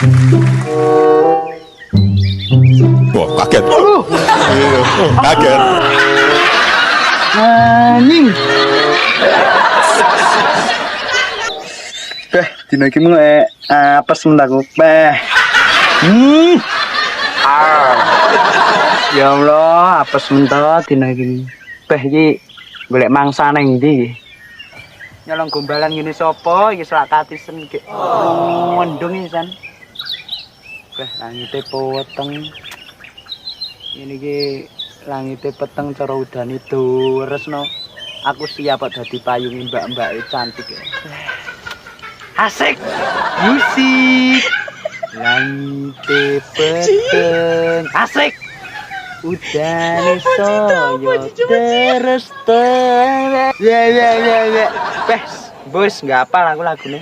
Wah, kaget. Kaget. Anjing. Dina iki mung apes mentaku. Ya Allah, apes mentok dina iki. Iki golek mangsa nang ndi iki? Nyolong gombalan ngene sapa iki selak katisen iki. Mendung iki san. Langite peteng. Ini iki langite peteng cara udane duresno. Aku siap kok dadi payungi mbak-mbake cantik. Asik. Musik. Langite peteng. Asik. Udane soyo terus ya. Bos, enggak hafal aku lagune.